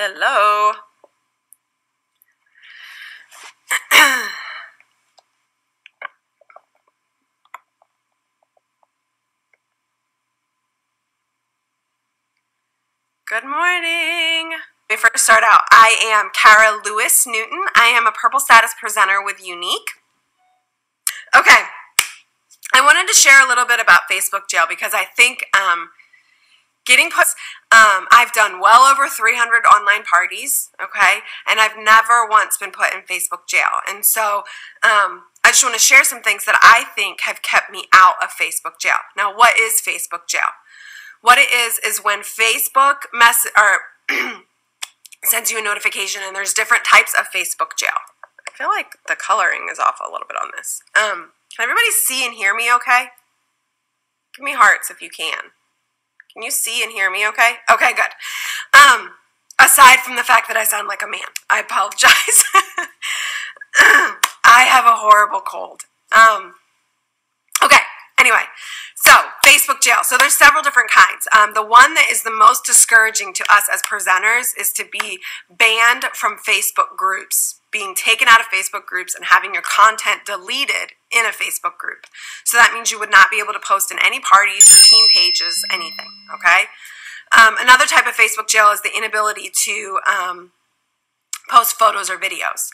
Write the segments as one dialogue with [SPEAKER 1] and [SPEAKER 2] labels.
[SPEAKER 1] Hello. Good morning. We first start out. I am Kara Lewis Newton. I am a purple status presenter with Unique. Okay. I wanted to share a little bit about Facebook jail because I think I've done well over 300 online parties, okay, and I've never once been put in Facebook jail. And so I just want to share some things that I think have kept me out of Facebook jail. Now, what is Facebook jail? What it is when Facebook sends you a notification, and there's different types of Facebook jail. I feel like the coloring is off a little bit on this. Can everybody see and hear me okay? Give me hearts if you can. Can you see and hear me okay? Okay, good. Aside from the fact that I sound like a man, I apologize. I have a horrible cold. Okay, anyway, so Facebook jail. So there's several different kinds. The one that is the most discouraging to us as presenters is to be banned from Facebook groups, being taken out of Facebook groups and having your content deleted in a Facebook group. So that means you would not be able to post in any parties or team pages, anything, okay? Another type of Facebook jail is the inability to post photos or videos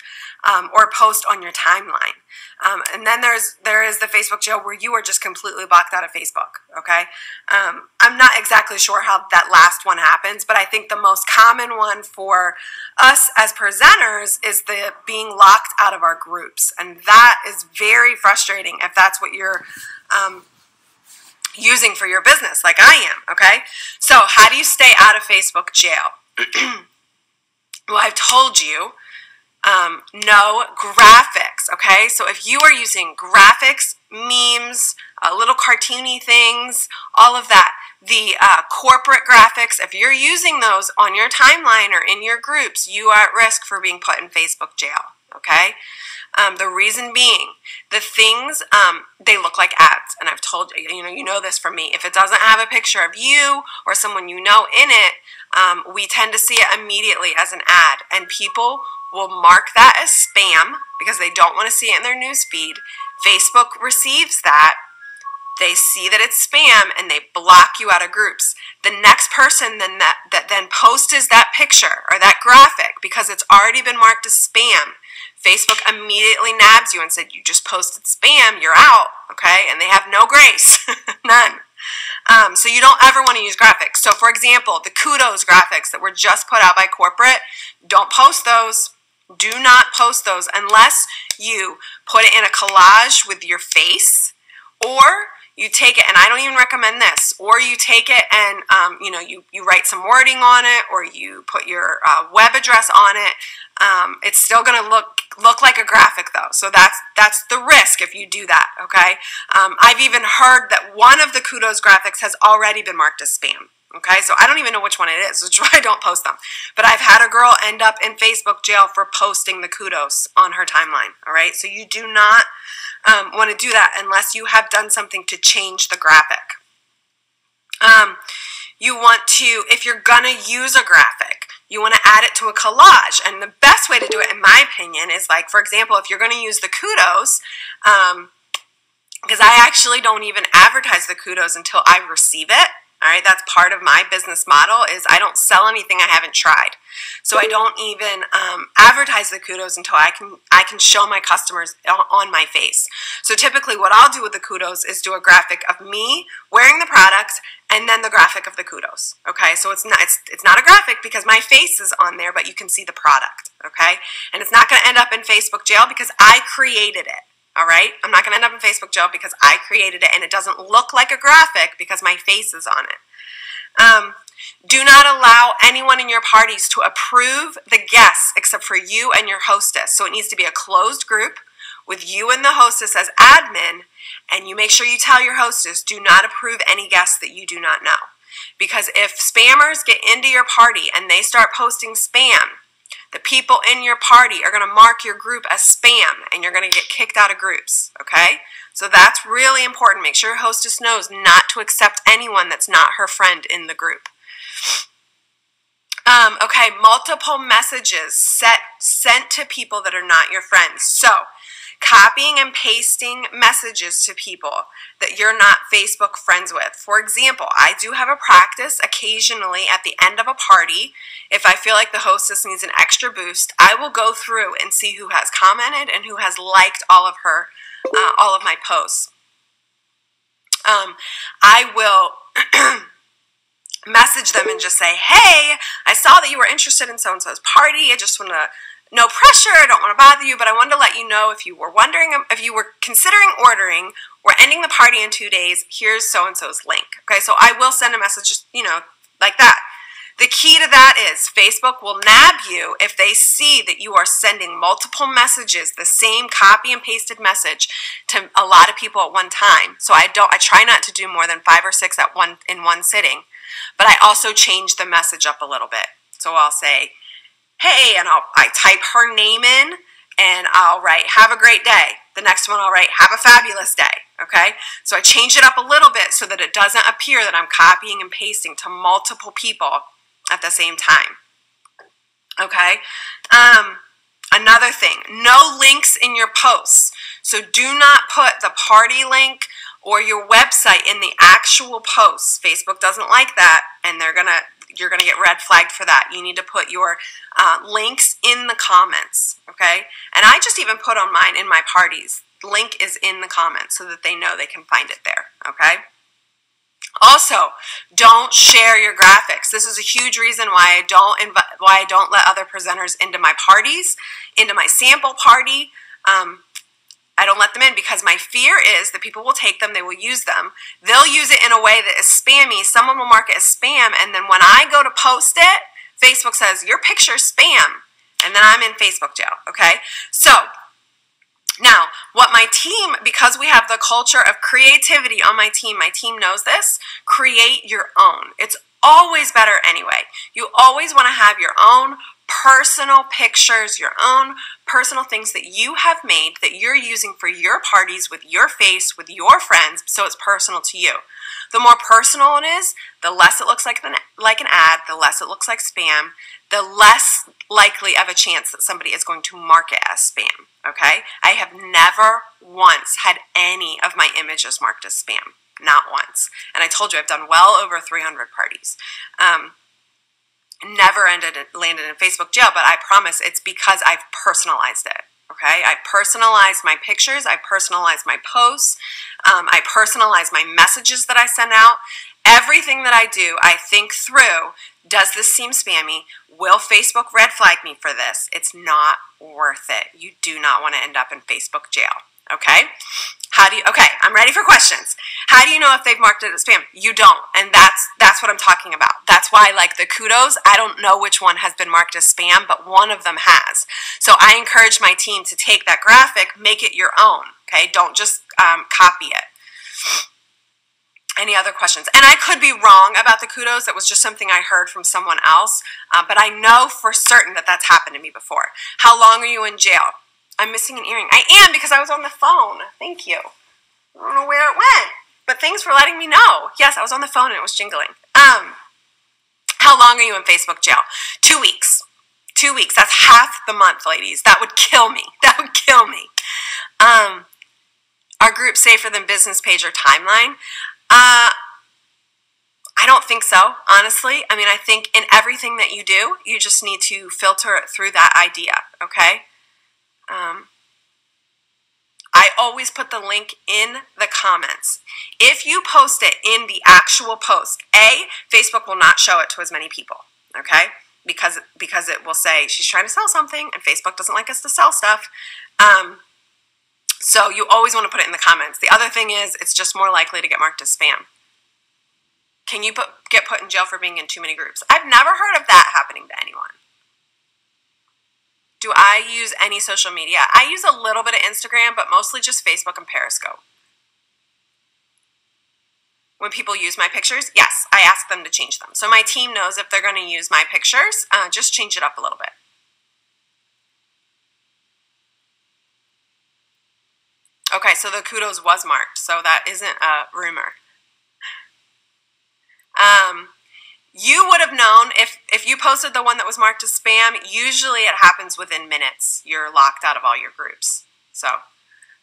[SPEAKER 1] or post on your timeline. And then there is the Facebook jail where you are just completely blocked out of Facebook, okay? I'm not exactly sure how that last one happens, but I think the most common one for us as presenters is the being locked out of our groups. And that is very frustrating if that's what you're using for your business, like I am, okay? So how do you stay out of Facebook jail? Well, I've told you, no graphics, okay? So if you are using graphics, memes, little cartoony things, all of that, the corporate graphics, if you're using those on your timeline or in your groups, you are at risk for being put in Facebook jail, okay? The reason being, the things, they look like ads. And I've told you, you know this from me. If it doesn't have a picture of you or someone you know in it, we tend to see it immediately as an ad. And people will mark that as spam because they don't want to see it in their news feed. Facebook receives that. They see that it's spam and they block you out of groups. The next person that then posts that picture or that graphic, because it's already been marked as spam, Facebook immediately nabs you and said, you just posted spam, you're out, okay? And they have no grace, none. So you don't ever want to use graphics. So for example, the kudos graphics that were just put out by corporate, don't post those. Do not post those unless you put it in a collage with your face, or you take it, and I don't even recommend this, or you take it and you write some wording on it, or you put your web address on it. It's still going to look like a graphic though, so that's the risk if you do that, okay? I've even heard that one of the kudos graphics has already been marked as spam. Okay, so I don't even know which one it is, which is why I don't post them. But I've had a girl end up in Facebook jail for posting the kudos on her timeline, all right? So you do not want to do that unless you have done something to change the graphic. You want to, if you're going to use a graphic, you want to add it to a collage. And the best way to do it, in my opinion, is like, for example, if you're going to use the kudos, because I actually don't even advertise the kudos until I receive it. All right, that's part of my business model is I don't sell anything I haven't tried. So I don't even advertise the kudos until I can show my customers on my face. So typically what I'll do with the kudos is do a graphic of me wearing the product and then the graphic of the kudos. Okay, so it's not a graphic because my face is on there, but you can see the product. Okay, and it's not going to end up in Facebook jail because I created it. All right, I'm not going to end up in Facebook jail because I created it and it doesn't look like a graphic because my face is on it. Do not allow anyone in your parties to approve the guests except for you and your hostess. So it needs to be a closed group with you and the hostess as admin, and you make sure you tell your hostess, do not approve any guests that you do not know. Because if spammers get into your party and they start posting spam, the people in your party are going to mark your group as spam and you're going to get kicked out of groups, okay? So that's really important. Make sure your hostess knows not to accept anyone that's not her friend in the group. Okay, multiple messages sent to people that are not your friends. So, copying and pasting messages to people that you're not Facebook friends with. For example, I do have a practice occasionally at the end of a party. If I feel like the hostess needs an extra boost, I will go through and see who has commented and who has liked all of my posts. I will message them and just say, hey, I saw that you were interested in so-and-so's party. I just want to, no pressure, I don't want to bother you, but I wanted to let you know if you were wondering, if you were considering ordering, we're ending the party in 2 days, here's so-and-so's link. Okay, so I will send a message, like that. The key to that is Facebook will nab you if they see that you are sending multiple messages, the same copy and pasted message to a lot of people at one time. So I try not to do more than 5 or 6 in one sitting. But I also change the message up a little bit. So I'll say, hey, and I type her name in, and I'll write, have a great day. The next one I'll write, have a fabulous day, okay? So I change it up a little bit so that it doesn't appear that I'm copying and pasting to multiple people at the same time, okay? Another thing, no links in your posts. So do not put the party link or your website in the actual posts. Facebook doesn't like that, and you're gonna get red flagged for that. You need to put your links in the comments, okay? And I just even put on mine in my parties. Link is in the comments so that they know they can find it there, okay? Also, don't share your graphics. This is a huge reason why I don't let other presenters into my parties, into my sample party. I don't let them in because my fear is that people will take them, they will use them. They'll use it in a way that is spammy. Someone will mark it as spam, and then when I go to post it, Facebook says, your picture's spam. And then I'm in Facebook jail, okay? So, now, what my team, because we have the culture of creativity on my team knows this, create your own. It's always better anyway. You always want to have your own personal pictures, your own personal things that you have made that you're using for your parties with your face, with your friends, so it's personal to you. The more personal it is, the less it looks like an ad, the less it looks like spam, the less likely of a chance that somebody is going to mark it as spam, okay? I have never once had any of my images marked as spam, not once. And I told you I've done well over 300 parties. Never landed in Facebook jail, but I promise it's because I've personalized it, okay? I personalize my pictures, I personalize my posts, I personalize my messages that I send out. Everything that I do, I think through, does this seem spammy? Will Facebook red flag me for this? It's not worth it. You do not want to end up in Facebook jail, okay? Okay, I'm ready for questions. How do you know if they've marked it as spam? You don't, and that's what I'm talking about. That's why, like the kudos, I don't know which one has been marked as spam, but one of them has. So I encourage my team to take that graphic, make it your own, okay? Don't just copy it. Any other questions? And I could be wrong about the kudos. That was just something I heard from someone else, but I know for certain that that's happened to me before. How long are you in jail? I'm missing an earring. I am because I was on the phone. Thank you. I don't know where it went, but thanks for letting me know. Yes, I was on the phone and it was jingling. How long are you in Facebook jail? 2 weeks. 2 weeks. That's half the month, ladies. That would kill me. That would kill me. Are groups safer than business page or timeline? I don't think so, honestly. I mean, I think in everything that you do, you just need to filter it through that idea, okay? I always put the link in the comments. If you post it in the actual post, Facebook will not show it to as many people, okay? Because it will say she's trying to sell something, and Facebook doesn't like us to sell stuff. So you always want to put it in the comments. The other thing is, it's just more likely to get marked as spam. Can you get put in jail for being in too many groups? I've never heard of that happening to anyone. Do I use any social media? I use a little bit of Instagram, but mostly just Facebook and Periscope. When people use my pictures, yes, I ask them to change them. So my team knows if they're going to use my pictures, just change it up a little bit. Okay, so the kudos was marked, so that isn't a rumor. You would have known if you posted the one that was marked as spam, usually it happens within minutes. You're locked out of all your groups. So,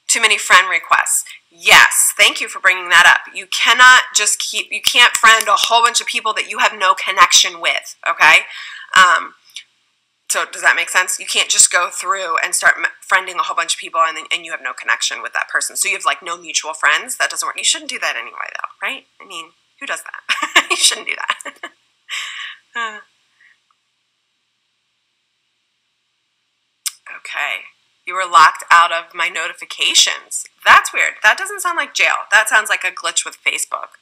[SPEAKER 1] too many friend requests. Yes, thank you for bringing that up. You cannot just you can't friend a whole bunch of people that you have no connection with, okay? So does that make sense? You can't just go through and start friending a whole bunch of people and you have no connection with that person. So you have like no mutual friends. That doesn't work. You shouldn't do that anyway, though, right? I mean, who does that? You shouldn't do that. Okay. You were locked out of my notifications. That's weird. That doesn't sound like jail. That sounds like a glitch with Facebook.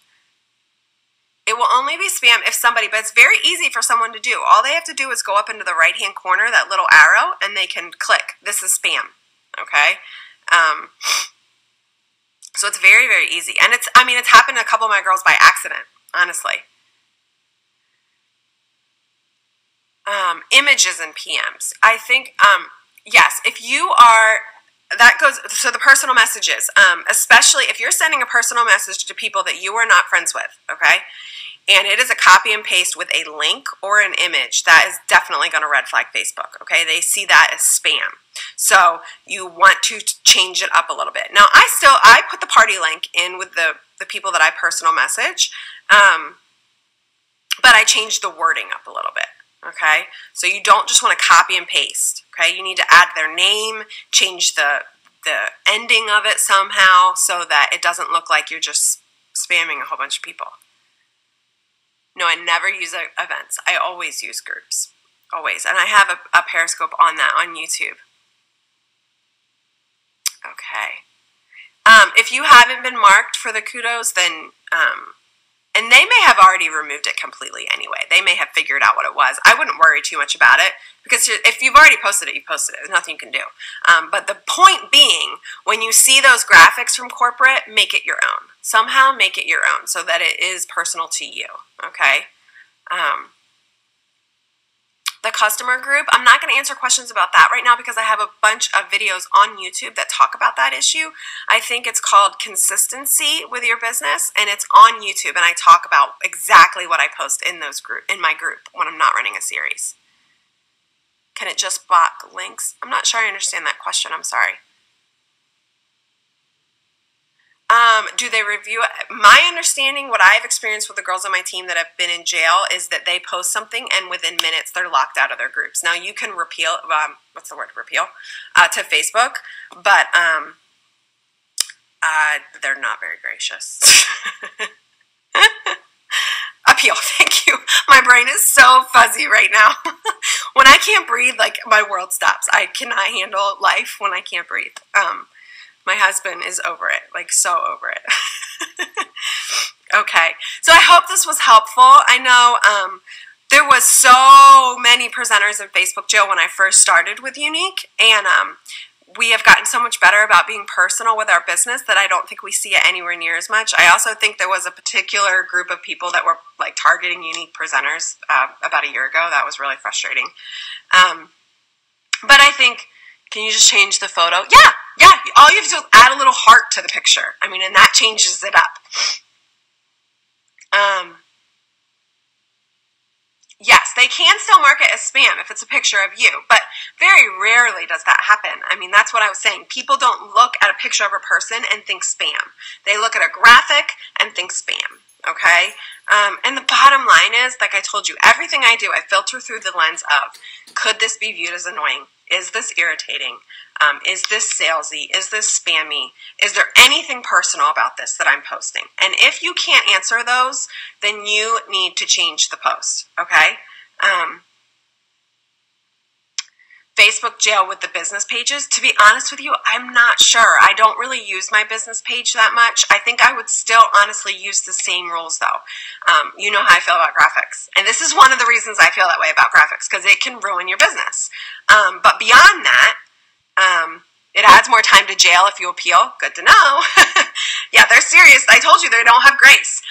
[SPEAKER 1] It will only be spam if somebody, but it's very easy for someone to do. All they have to do is go up into the right-hand corner, that little arrow, and they can click, this is spam, okay? So it's very, very easy. And it's happened to a couple of my girls by accident, honestly. Images and PMs. I think, yes, if you are, that goes, so the personal messages, especially if you're sending a personal message to people that you are not friends with, okay, and it is a copy and paste with a link or an image, that is definitely going to red flag Facebook, okay? They see that as spam. So you want to change it up a little bit. Now, I put the party link in with the people that I personal message, but I changed the wording up a little bit. Okay, so you don't just want to copy and paste. Okay, you need to add their name, change the ending of it somehow so that it doesn't look like you're just spamming a whole bunch of people. No, I never use events. I always use groups, always, and I have a Periscope on that on YouTube. Okay, if you haven't been marked for the kudos, then and they may have already removed it completely anyway. They may have figured out what it was. I wouldn't worry too much about it because if you've already posted it, you posted it. There's nothing you can do. But the point being, when you see those graphics from corporate, make it your own. Somehow make it your own so that it is personal to you, okay? The customer group, I'm not going to answer questions about that right now because I have a bunch of videos on YouTube that talk about that issue. I think it's called Consistency with Your Business, and it's on YouTube, and I talk about exactly what I post in my group when I'm not running a series. Can it just block links? I'm not sure I understand that question. I'm sorry. Do they review it? My understanding, what I've experienced with the girls on my team that have been in jail is that they post something and within minutes they're locked out of their groups. Now you can repeal, what's the word, repeal, to Facebook, but they're not very gracious. Appeal, thank you. My brain is so fuzzy right now. When I can't breathe, like my world stops. I cannot handle life when I can't breathe. My husband is over it, like so over it. Okay, so I hope this was helpful. I know there was so many presenters in Facebook jail when I first started with Unique, and we have gotten so much better about being personal with our business that I don't think we see it anywhere near as much. I also think there was a particular group of people that were like targeting Unique presenters about a year ago. That was really frustrating. But I think, can you just change the photo? Yeah. All you have to do is add a little heart to the picture. I mean, and that changes it up. Yes, they can still mark it as spam if it's a picture of you, but very rarely does that happen. I mean, that's what I was saying. People don't look at a picture of a person and think spam. They look at a graphic and think spam, okay? And the bottom line is, like I told you, everything I do, I filter through the lens of, could this be viewed as annoying? Is this irritating? Is this salesy? Is this spammy? Is there anything personal about this that I'm posting? And if you can't answer those, then you need to change the post, okay? Facebook jail with the business pages, to be honest with you, I'm not sure. I don't really use my business page that much. I think I would still honestly use the same rules though. You know how I feel about graphics. And this is one of the reasons I feel that way about graphics, because it can ruin your business. But beyond that, it adds more time to jail if you appeal. Good to know. Yeah, they're serious. I told you they don't have grace.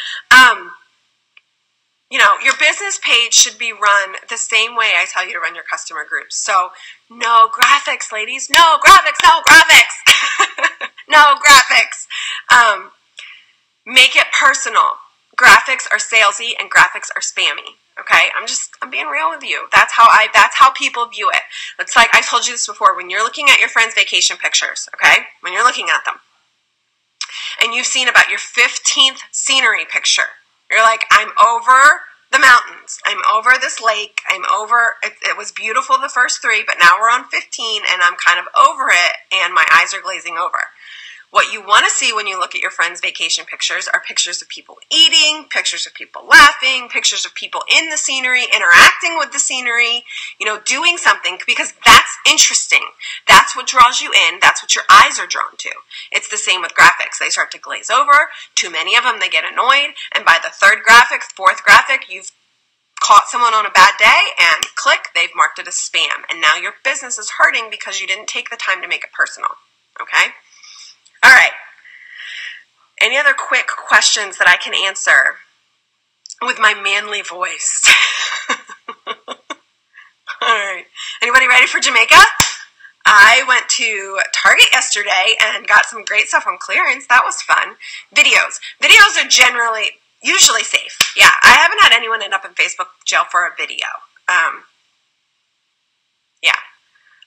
[SPEAKER 1] You know, your business page should be run the same way I tell you to run your customer groups. So, no graphics, ladies. No graphics, no graphics. No graphics. Make it personal. Graphics are salesy and graphics are spammy. Okay, I'm being real with you. That's how people view it. It's like I told you this before. When you're looking at your friends' vacation pictures, okay, when you're looking at them, and you've seen about your 15th scenery picture, you're like, I'm over the mountains. I'm over this lake. I'm over, it was beautiful the first 3, but now we're on 15 and I'm kind of over it and my eyes are glazing over. What you want to see when you look at your friends' vacation pictures are pictures of people eating, pictures of people laughing, pictures of people in the scenery, interacting with the scenery, doing something, because that's interesting. That's what draws you in. That's what your eyes are drawn to. It's the same with graphics. They start to glaze over. Too many of them, they get annoyed. And by the 3rd graphic, 4th graphic, you've caught someone on a bad day and click, they've marked it as spam. And now your business is hurting because you didn't take the time to make it personal. Okay? All right. Any other quick questions that I can answer with my manly voice? All right. Anybody ready for Jamaica? I went to Target yesterday and got some great stuff on clearance. That was fun. Videos. Videos are usually safe. Yeah, I haven't had anyone end up in Facebook jail for a video. Yeah.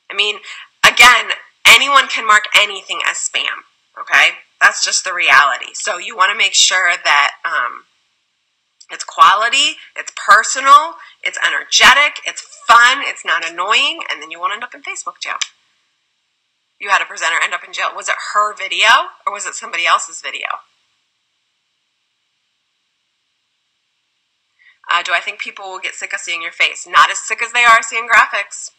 [SPEAKER 1] I mean, again, anyone can mark anything as spam. Okay, that's just the reality. So you want to make sure that it's quality, it's personal, it's energetic, it's fun, it's not annoying, and then you won't end up in Facebook jail. You had a presenter end up in jail. Was it her video or was it somebody else's video? Do I think people will get sick of seeing your face? Not as sick as they are seeing graphics.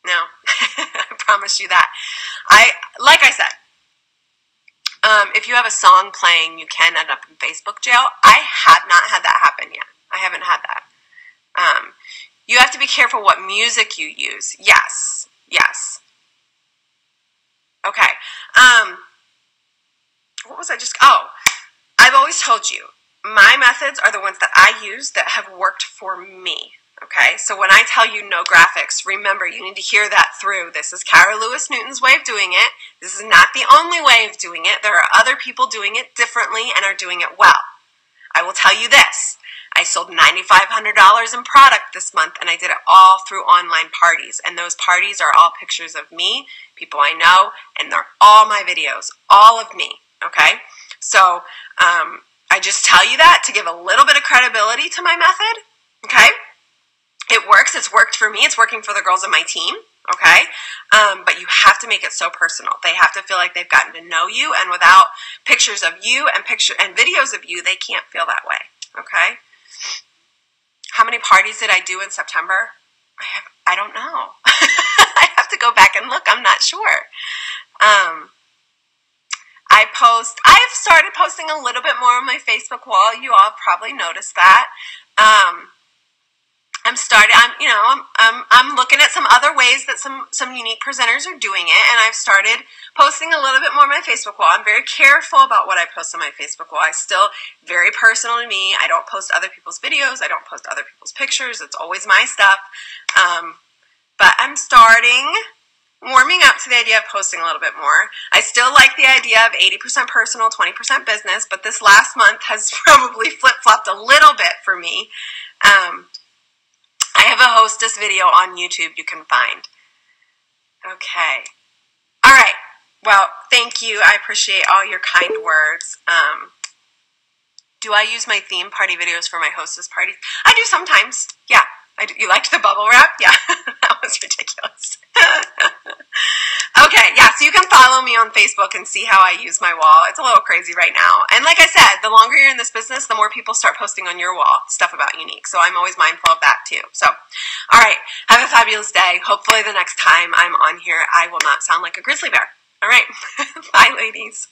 [SPEAKER 1] No, I promise you that. Like I said, if you have a song playing, you can end up in Facebook jail. I have not had that happen yet. I haven't had that. You have to be careful what music you use. Yes. Okay. What was I just... Oh, I've always told you, my methods are the ones that I use that have worked for me. Okay, so when I tell you no graphics, remember, you need to hear that through. This is Cara Lewis Newton's way of doing it. This is not the only way of doing it. There are other people doing it differently and are doing it well. I will tell you this. I sold $9,500 in product this month, and I did it all through online parties. And those parties are all pictures of me, people I know, and they're all my videos, all of me, okay? So I just tell you that to give a little bit of credibility to my method, okay? It works. It's worked for me. It's working for the girls on my team, okay? But you have to make it so personal. They have to feel like they've gotten to know you, and without pictures of you and videos of you, they can't feel that way, okay? How many parties did I do in September? I don't know. I have to go back and look. I'm not sure. I've started posting a little bit more on my Facebook wall. You all probably noticed that. I'm looking at some other ways that some unique presenters are doing it, and I've started posting a little bit more on my Facebook wall. I'm very careful about what I post on my Facebook wall. It's still very personal to me. I don't post other people's videos. I don't post other people's pictures. It's always my stuff. But I'm warming up to the idea of posting a little bit more. I still like the idea of 80% personal, 20% business, but this last month has probably flip-flopped a little bit for me. I have a hostess video on YouTube you can find. Okay. All right. Well, thank you. I appreciate all your kind words. Do I use my theme party videos for my hostess parties? I do sometimes. Yeah. I do. You liked the bubble wrap? Yeah. That was ridiculous. Okay. Yeah. So you can follow me on Facebook and see how I use my wall. It's a little crazy right now. And like I said, the longer you're in this business, the more people start posting on your wall stuff about Unique. So I'm always mindful of that too. So, all right. Have a fabulous day. Hopefully the next time I'm on here, I will not sound like a grizzly bear. All right. Bye, ladies.